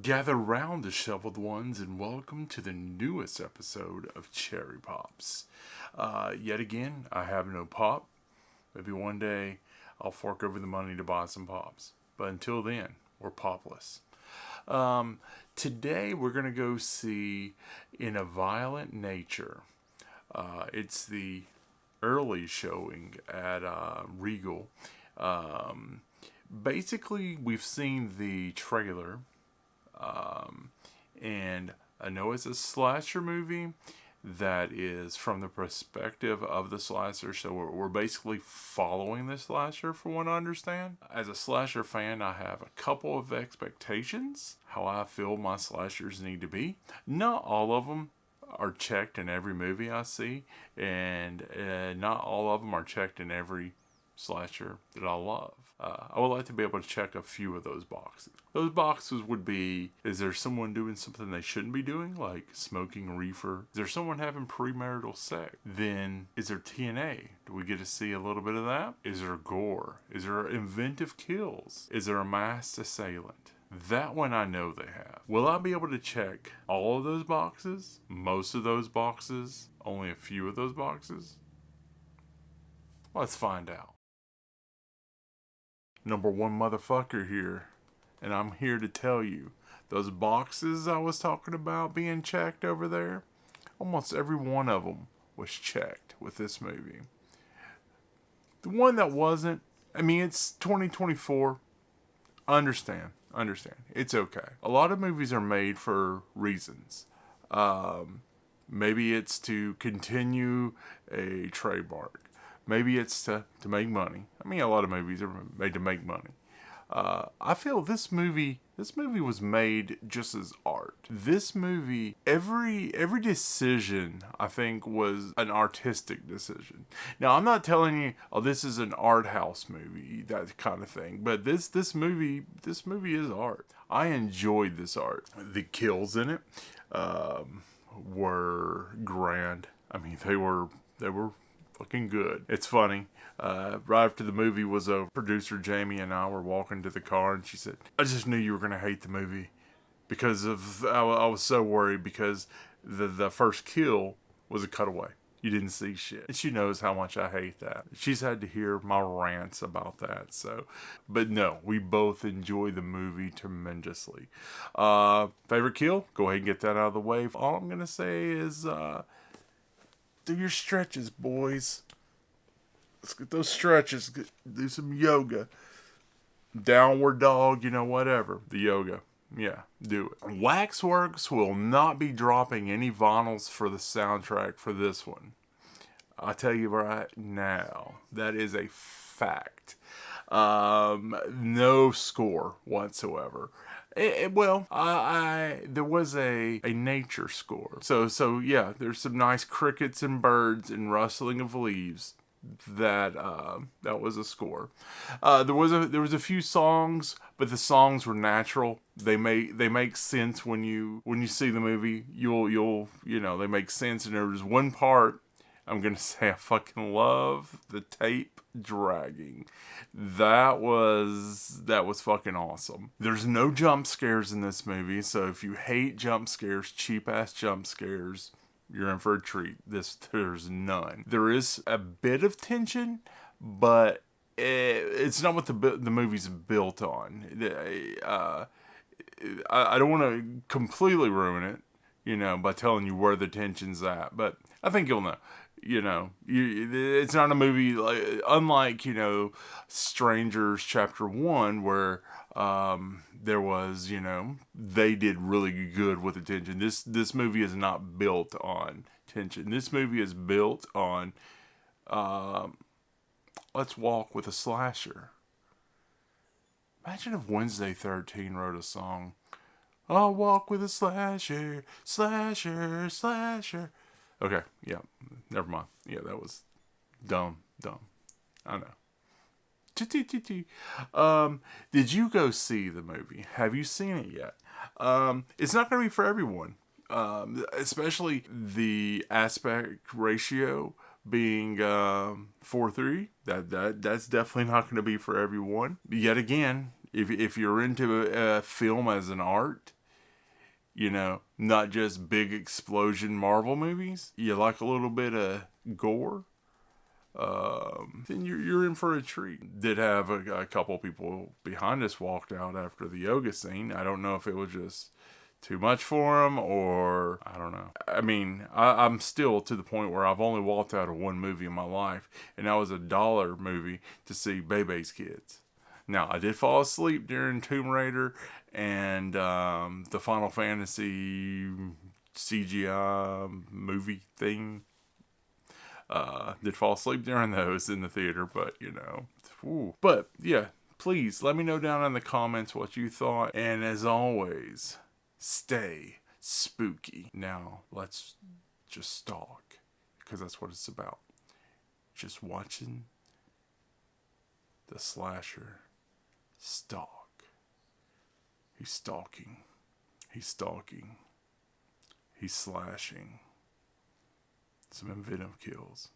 Gather round, disheveled ones, and welcome to the newest episode of Cherry Pops. Yet again, I have no pop. Maybe one day I'll fork over the money to buy some pops. But until then, we're popless. Today we're going to go see In a Violent Nature. It's the early showing at Regal. Basically, we've seen the trailer, and I know it's a slasher movie that is from the perspective of the slasher, so we're basically following the slasher from what I understand. As a slasher fan, I have a couple of expectations, how I feel my slashers need to be. Not all of them are checked in every movie I see, and not all of them are checked in every slasher that I love. I would like to be able to check a few of those boxes. Those boxes would be: is there someone doing something they shouldn't be doing, like smoking reefer? Is there someone having premarital sex? Then, is there TNA? Do we get to see a little bit of that? Is there gore? Is there inventive kills? Is there a masked assailant? That one I know they have. Will I be able to check all of those boxes? Most of those boxes? Only a few of those boxes? Let's find out. Number one motherfucker here, and I'm here to tell you, those boxes I was talking about being checked over there, almost every one of them was checked with this movie. The one that wasn't, I mean, it's 2024. Understand. It's okay. A lot of movies are made for reasons. Maybe it's to continue a trademark. Maybe it's to make money. I mean, a lot of movies are made to make money. I feel this movie was made just as art. This movie, every decision I think was an artistic decision. Now I'm not telling you, oh, this is an art house movie, that kind of thing. But this movie is art. I enjoyed this art. The kills in it were grand. I mean, they were fucking good. It's funny. Right after the movie was over, producer Jamie and I were walking to the car, and she said, "I just knew you were gonna hate the movie because of I was so worried because the first kill was a cutaway. You didn't see shit." And she knows how much I hate that. She's had to hear my rants about that. So, but no, we both enjoy the movie tremendously. Favorite kill? Go ahead and get that out of the way. All I'm gonna say is, do your stretches, boys. Let's get those stretches. Do some yoga. Downward dog, whatever. The yoga. Yeah, do it. Waxworks will not be dropping any vinyls for the soundtrack for this one. I'll tell you right now. That is a fact. No score whatsoever. There was a nature score. So yeah, there's some nice crickets and birds and rustling of leaves. That was a score. There was a few songs, but the songs were natural. They make sense when you see the movie. They make sense. And there was one part, I'm gonna say, I fucking love the tape dragging. That was fucking awesome. There's no jump scares in this movie, so if you hate jump scares, cheap ass jump scares, you're in for a treat. There's none. There is a bit of tension, but it's not what the movie's built on. I don't want to completely ruin it, by telling you where the tension's at, but I think you'll know. It's not a movie unlike Strangers Chapter 1, where there was, they did really good with the tension. This movie is not built on tension. This movie is built on let's walk with a slasher. Imagine if Wednesday 13 wrote a song. I'll walk with a slasher, slasher, slasher. Okay, yeah, never mind. Yeah, that was dumb. I know. Did you go see the movie? Have you seen it yet? It's not going to be for everyone. Especially the aspect ratio being 4:3. That's definitely not going to be for everyone. Yet again, if you're into film as an art, You know, not just big explosion Marvel movies. You like a little bit of gore, then you're in for a treat. Did have a couple people behind us walked out after the yoga scene. I don't know if it was just too much for them or I don't know. I mean, I'm still to the point where I've only walked out of one movie in my life, and that was a $1 movie to see Bebe's Kids. Now, I did fall asleep during Tomb Raider and the Final Fantasy CGI movie thing. Did fall asleep during those in the theater, but you know. Ooh. But yeah, please let me know down in the comments what you thought. And as always, stay spooky. Now, let's just stalk, because that's what it's about. Just watching the slasher stalk. He's stalking. He's stalking. He's slashing. Some inventive kills.